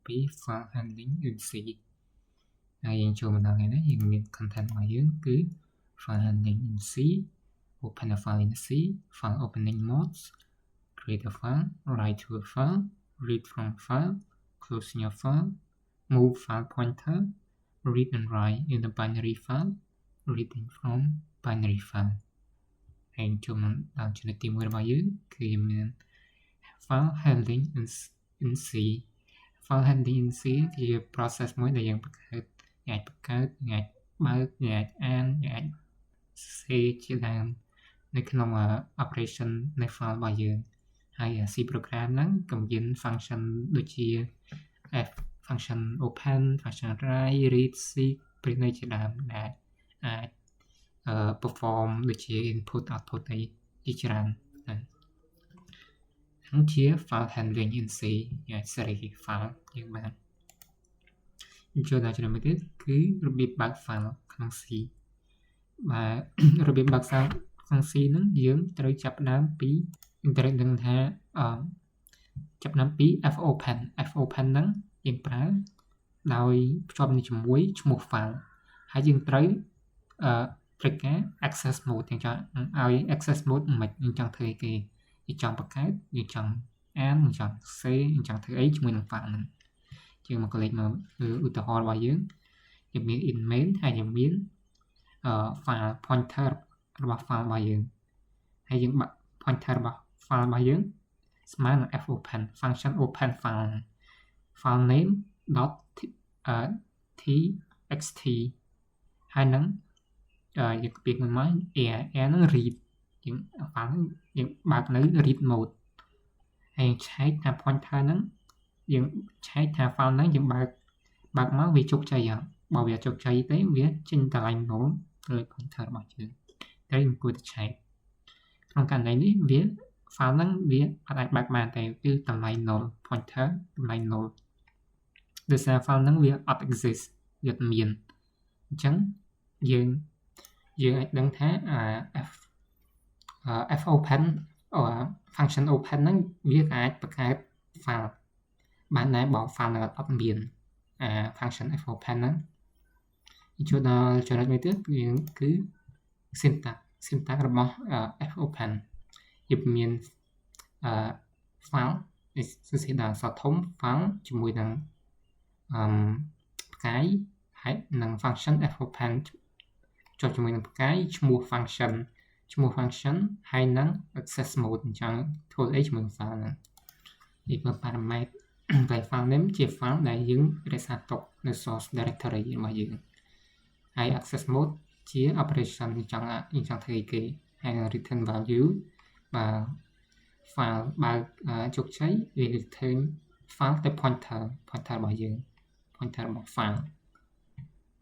ពី file handling in C ហើយយើងចូលមកដល់ថ្ងៃនេះយើងមាន content របស់យើងគឺ file handling in C open a file in C file opening modes create a file write to a file read from file closing your file move file pointer read and write in the binary file reading from binary file ហើយចូលមកដល់ចំណុចទី1របស់យើងគឺមាន file handling in C file handling in C ជា process មួយដែលយើងអាចបង្កើតអាចបើកអាចអានអាច save ជាដើមនៅក្នុង operation នៃ file របស់យើងហើយ C program ហ្នឹងកំមាន function ដូចជា f function open function write read seek print នៅជាដើមដែលអាច perform ដូចជា input output អីជាច្រើនហ្នឹងជា file handling in C យើងអាច select file យើងបានចូលដល់ចំណុចមួយទៀតគឺរបៀបបើក file ក្នុង C បាទរបៀបបើក file ក្នុង C ហ្នឹងយើងត្រូវចាប់ផ្ដើមពីត្រូវដឹងថាចាប់ផ្ដើមពី fopen fopen ហ្នឹងយើងប្រើដោយភ្ជាប់ជាមួយឈ្មោះ file ហើយយើងត្រូវត្រូវការ access mode យើងចង់ឲ្យ access mode មិនយើងចង់ធ្វើអីគេយើងចង់បង្កើតយើងចង់អានយើងចង់ save យើងចង់ធ្វើអីជាមួយនឹង file ហ្នឹងជាងមកកលេចមកឧទាហរណ៍របស់យើងមាន in main ហើយយើងមានfile pointer របស់ file របស់យើងហើយយើងបាក់ pointer របស់ file របស់យើងស្មើនឹង fopen function open file name .txt ហើយនឹងយើងពីមួយមក air នឹង read យើង file យើងបើកនៅ read mode ហើយឆែកថា pointer ហ្នឹងយើងឆែកថា file ហ្នឹងយើងបើកមកវាជោគជ័យអត់បើវាជោគជ័យទេវាចេញតម្លៃ null លើ pointer របស់យើងតែយើងគួរតែឆែកក្នុងករណីនេះវា file ហ្នឹងវាអត់អាចបើកបានតែគឺតម្លៃ null pointer តម្លៃ null ដោយសារ file ហ្នឹងវាអត់ exist វាអត់មានអញ្ចឹងយើងអាចដឹងថាfopen function open ហ្នឹងវាអាចបង្កើត file បានដែរបើ file អត់មានfunction fopen ហ្នឹងចូលដល់ចំណុចមួយទៀតគឺ syntax របស់ fopen យើងមានfile សរសេរដល់អក្សរធំ file ជាមួយនឹងផ្កាយហើយនឹង function fopen ចុះជាមួយនឹងផ្កាយឈ្មោះ function ហើយនឹង access mode អញ្ចឹងធ្វើអីជាមួយ file ហ្នឹងនេះគឺ parameter តែ file name ជា file ដែលយើងរក្សាទុកនៅ source directory របស់យើងហើយ access mode ជា operation យើងចង់ធ្វើអីគេហើយ return value បាទ file បើកជោគជ័យវា return file ទៅ pointer របស់យើង pointer របស់ file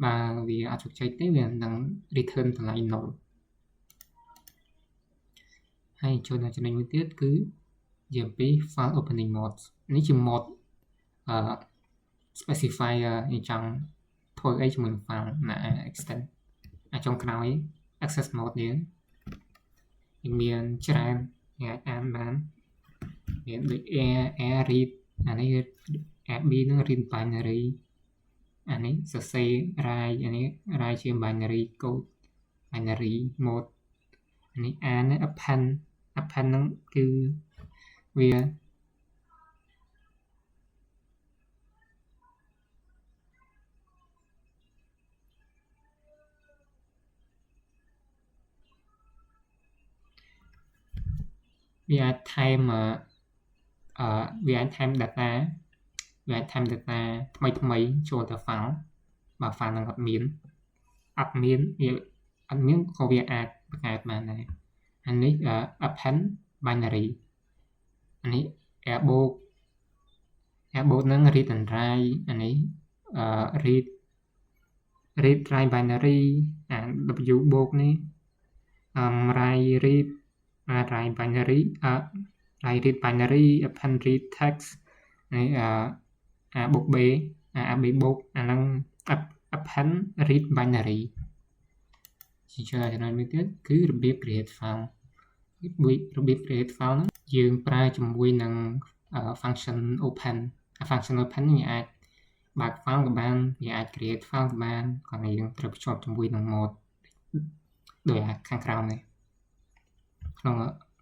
បើវាអត់ជោគជ័យទេវានឹង return តម្លៃ null ហើយចូលដល់ចំណុចមួយទៀតគឺយើងពី file opening modes នេះជា mode specifier យើងចង់ធ្វើអីជាមួយនឹង file ណា extend ចុងក្រោយ access mode យើងមានច្រើនយើងអាចអានបានមានដូច air read អានេះ air b នឹង read binary អានេះសរសេរ write អានេះ write ជា binary code binary mode អានេះអាន append ហ្នឹងគឺវាអាចថែមវាអាចថែម data ថ្មីចូលទៅ file បើ file ហ្នឹងអត់មានក៏វាអាចបង្កើតបានដែរអានេះ append binary អានេះ airbook ហ្នឹង read and write អានេះread write binary w book នេះwrite read write binary write read binary append read text នេះbook b b book អាហ្នឹង append read binary ជាចំណុចមួយទៀតគឺរបៀប create file របៀប create file ហ្នឹងយើងប្រើជាមួយនឹង function open function open យើងអាចបើក file ក៏បានយើងអាច create file ក៏បានគាត់យើងត្រូវភ្ជាប់ជាមួយនឹង mode ដោយខាងក្រោមនេះក្នុង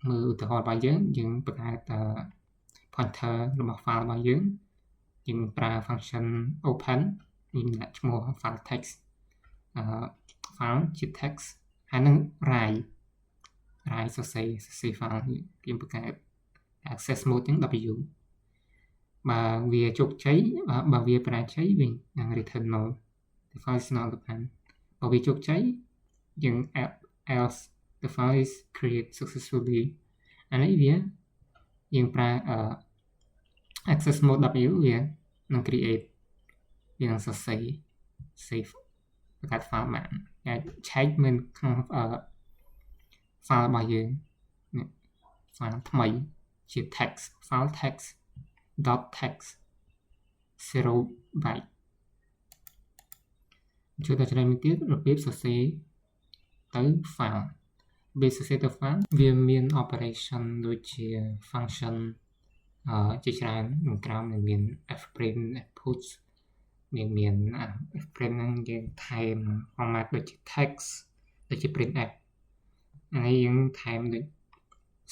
មើលឧទាហរណ៍របស់យើងបង្កើត pointer របស់ file របស់យើងប្រើ function open យើងដាក់ឈ្មោះ file text file ជា text ហើយនឹង write សរសេរ file យើងបង្កើត access mode ទាំង W បើវាជោគជ័យបើវាបរាជ័យវិញនឹង return null the file is not open បើវាជោគជ័យយើង else the file is created successfully អានេះវាយើងប្រើ access mode W វានឹង create វានឹងសរសេរ save បង្កើត file បានអាច check មិនក្នុង file របស់យើង file ថ្មីជា text file text .text 0 byte ជួយដល់ចំណុចមួយទៀតរបៀបសរសេរទៅ file របៀបសរសេរទៅ file វាមាន operation ដូចជា function ជាច្រើនក្នុងក្រោមមាន fprint put មាន fprint ហ្នឹងយើងថែម format ដូចជា text ដូចជា printf ហើយយើងថែមដូច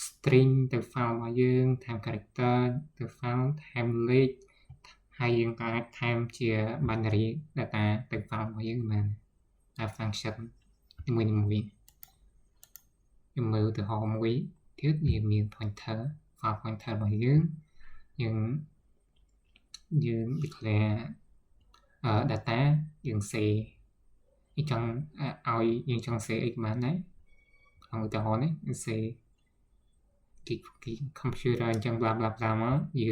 string ទៅ file របស់យើងថែម character ទៅ file ថែមលេខហើយយើងក៏អាចថែមជា binary data ទៅ file របស់យើងបានតាម function មួយៗយើងមើលឧទាហរណ៍មួយទៀតវាមាន pointer file pointer របស់យើងdeclare data យើង say ចង់ឲ្យយើងចង់ say អីក៏បានដែរក្នុងឧទាហរណ៍នេះ say computer អញ្ចឹង bla bla bla មកយើ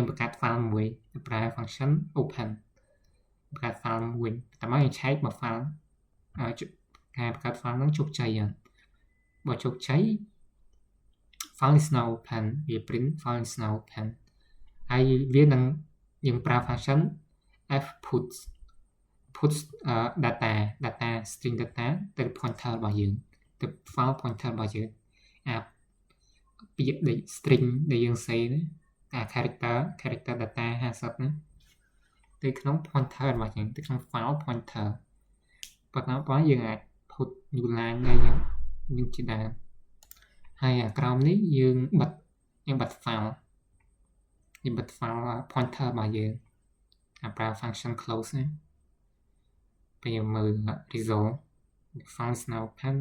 ងបង្កើត file មួយប្រើ function open បង្កើត file មួយតែមកយើង check បើ file ការបង្កើត file ហ្នឹងជោគជ័យបើជោគជ័យ file is now open វា print file is now open ហើយវានឹងយើងប្រើ function fput data string data ទៅ pointer របស់យើងទៅ file pointer របស់យើងពាក្យដូច string ដែលយើង say ណាcharacter data 50ណាទៅក្នុង pointer របស់យើងទៅក្នុង file pointer ប៉ុន្តែយើងអាច put new line ដែលយើងជាដើមហើយក្រោមនេះយើងបិទ file pointer របស់យើងប្រើ function close ណាពេលយើងមើល result the file is now open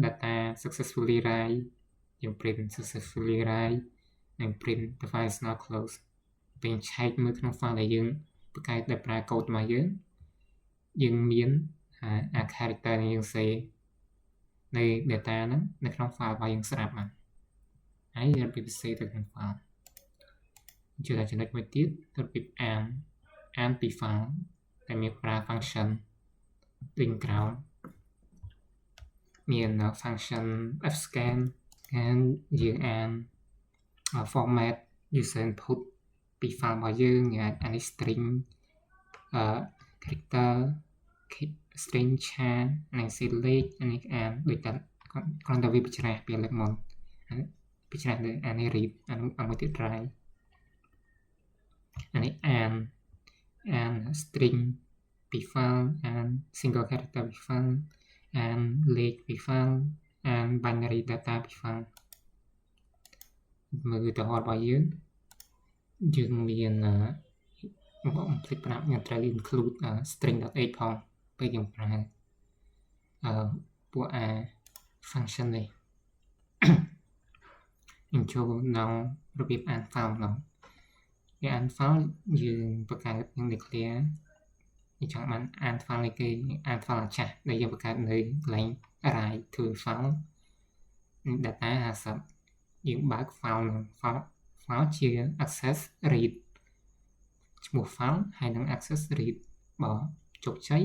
data successfully write យើង print successfully write និង print the file is now closed ពេល check មើលក្នុង file ដែលយើងបង្កើតដោយប្រើ code របស់យើងមាន character ដែលយើង say នៃ data ហ្នឹងនៅក្នុង file របស់យើងស្រាប់ហើយរបៀប say ទៅក្នុង file ជួយដល់ចំណុចមួយទៀតរបៀប អានពី file ដែលមានប្រើ function ដូចក្រោមមាន function fscan យើងអាន format user input ពី file របស់យើងអាចអានេះ string character string char និង select អានេះអានដូចតែគ្រាន់តែវាបច្ចេកពីលើកមុនបច្ចេកទៅអានេះ read អាមួយទៀត write អានេះអាន string ពី file អាន single character ពី file អានលេខពី file អាន binary data ពី file មើលឧទាហរណ៍របស់យើងមានបំភ្លេចប្រាប់យើងត្រូវ include string.h ផងពេលយើងប្រើពួក function នេះយើងចូលក្នុងរបៀបអាន file ម្ដងវាអាន file យើងបង្កើតយើង declare យើងចង់បានអាន file នេះគេអាន file ចាស់ដែលយើងបង្កើតនៅកន្លែង write to file data 50យើងបើក file នឹង file ជា access read ឈ្មោះ file ហើយនឹង access read បើជោគជ័យ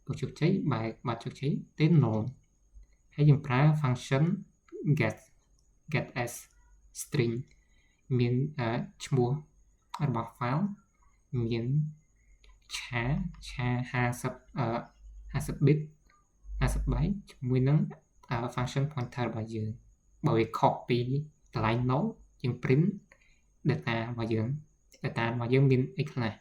បើជោគជ័យបើជោគជ័យទេ null ហើយយើងប្រើ function get as string មានឈ្មោះរបស់ file មាន char 50 bit 50 byte ជាមួយនឹង function pointer របស់យើងបើវាខុសពីកន្លែង null យើង print data របស់យើង data របស់យើងមានអីខ្លះ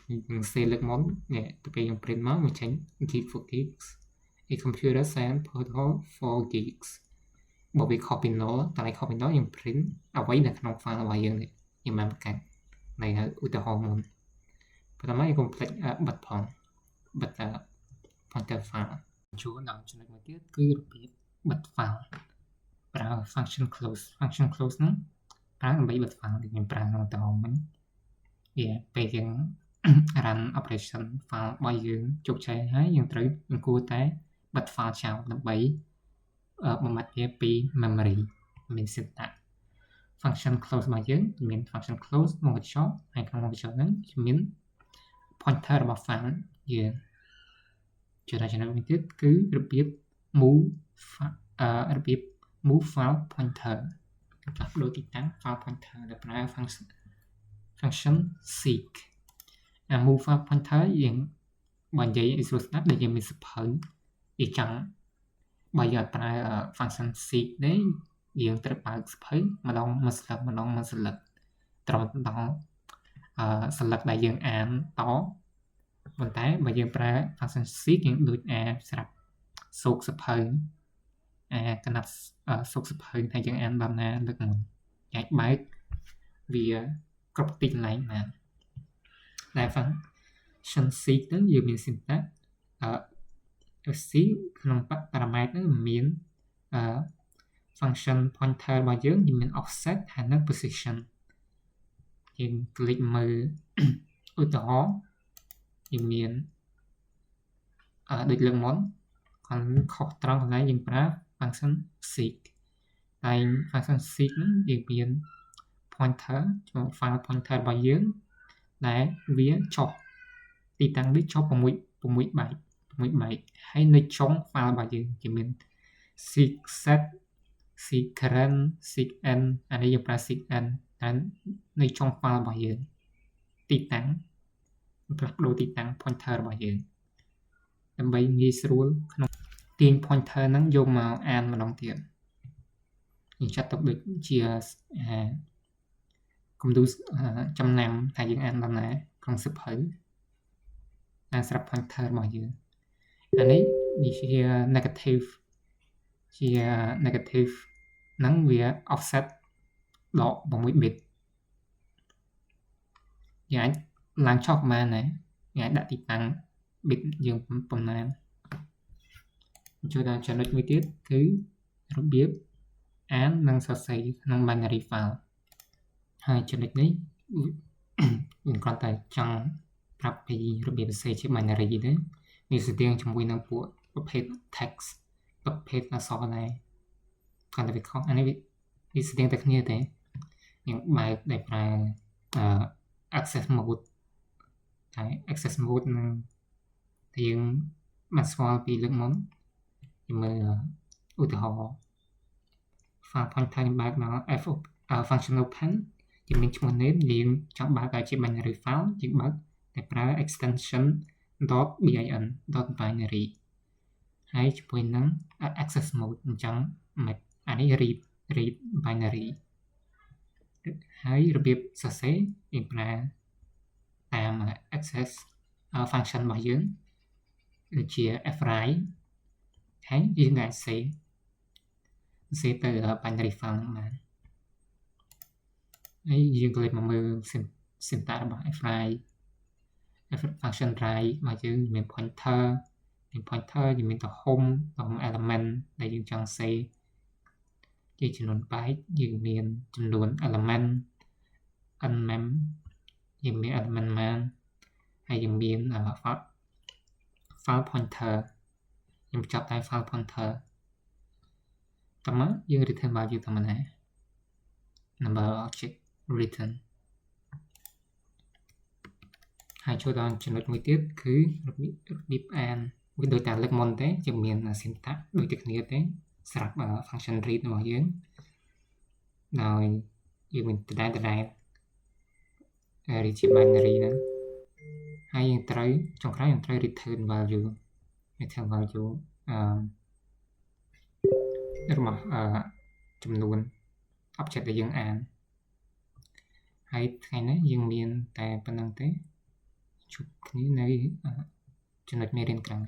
យើងសេលើកមុននេះទៅពេលយើង print មកវាចេញ gig for gigs a computer science protocol for gigs បើវា copy null តែ copy null យើង print អ្វីនៅក្នុង file របស់យើងនេះយើងបានបង្កើតនៃឧទាហរណ៍មុនបន្ទាប់មកយើងកុំភ្លេចបិទផងបិទpointer file ជួនដល់ចំណុចមួយទៀតគឺរបៀបបិទ file ប្រើ function close ហ្នឹងប្រើដើម្បីបិទ file ដែលខ្ញុំប្រើក្នុងឧទាហរណ៍មិញវាពេលយើង run operation file របស់យើងជោគជ័យហើយយើងគួរតែបិទ file ចោលដើម្បីបំបត្តិវាពី memory មាន syntax function close របស់យើងមាន function close មកកញ្ចក់ហើយក្នុងកញ្ចក់ហ្នឹងមាន pointer របស់ file យើងចំណុចមួយទៀតគឺរបៀប move file pointer ផ្លាស់ប្ដូរទីតាំង file pointer ដែលប្រើ function seek move file pointer យើងបើនិយាយឲ្យស្រួលស្ដាប់ដូចយើងមានសភៅវាចង់បើយើងអត់ប្រើ function seek ទេយើងត្រូវបើកសភៅម្ដងមួយស្លឹកត្រង់ដល់ស្លឹកដែលយើងអានតប៉ុន្តែបើយើងប្រើ function seek យើងដូចស្រាប់សូកសភៅកណាត់សូកសភៅតែយើងអានបានណាលើកមុនអាចបើកវាគ្រប់ទីកន្លែងបានតែ function seek ហ្នឹងយើងមាន syntax seek ក្នុង parameter ហ្នឹងមានfunction pointer របស់យើងមាន offset ហើយនិង position យើង click មើលឧទាហរណ៍យើងមានដូចលើកមុនខុសត្រង់កន្លែងយើងប្រើ function seek ហើយ function seek ហ្នឹងយើងមាន pointer ចូល file pointer របស់យើងដែលវាចុះទីតាំងនេះចុះ6 byte ហើយនៅចុង file របស់យើងគេមាន seek set seek current seek end អានេះយើងប្រើ seek end តែនៅចុង file របស់យើងទីតាំងផ្លាស់ប្ដូរទីតាំង pointer របស់យើងដើម្បីងាយស្រួលក្នុងទាញ pointer ហ្នឹងយកមកអានម្ដងទៀតយើងចាត់ទុកដូចជាគំរូចំណាំថាយើងអានដល់ណាក្នុងសៀវភៅតាមស្រាប់ pointer របស់យើងអានេះជា negative ហ្នឹងវា offset ដក6 bit យើងអាចឡើងចុះប្រហែលណាយើងអាចដាក់ទីតាំង bit យើងប្រហែលចូលដល់ចំណុចមួយទៀតគឺរបៀបអាននិងសរសេរក្នុង binary file ហើយចំណុចនេះខ្ញុំគ្រាន់តែចង់ប្រាប់ពីរបៀបសរសេរជា binary ទេវាស្ទើរជាមួយនឹងពួកប្រភេទ text ប្រភេទអក្សរដែរគ្រាន់តែវាខុសអានេះវាស្ទើរតែគ្នាទេយើងបែបដែលប្រើaccess mode ហើយ access mode នឹងតែយើងបានស្គាល់ពីលើកមុនយើងមើលឧទាហរណ៍ file pointer យើងបើកមក function open យើងមានឈ្មោះ name យើងចង់បើកឲ្យជា binary file យើងបើកតែប្រើ extension .bin .binary ហើយជាមួយនឹង access mode អញ្ចឹងអានេះ read binary ហើយរបៀបសរសេរយើងប្រើតាម access function របស់យើងដូចជា fwrite ហើយយើងអាចសេទៅ binary file ហ្នឹងបានហើយយើងក៏មកមើល syntax របស់ fwrite function write របស់យើងមាន pointer យើងមានទៅ home element ដែលយើងចង់សេជាចំនួន byte យើងមានចំនួន element unmem យើងមាន element man ហើយយើងមាន file pointer ខ្ញុំចាប់តែ file pointer តើមកយើង return value ធម្មតា number object return ហើយចូលដល់ចំណុចមួយទៀតគឺរបៀបអានវាដូចតែលើកមុនទេជាមាន syntax ដូចតែគ្នាទេស្រាប់ function read របស់យើងដោយយើងមានដដែលread ជា binary ហ្នឹងហើយយើងត្រូវចុងក្រោយយើងត្រូវ return value របស់ចំនួន object ដែលយើងអាន ហើយថ្ងៃនេះយើងមានតែប៉ុណ្្នឹងទេជួបគ្នានៅចំណុចមេរៀនក្រោយ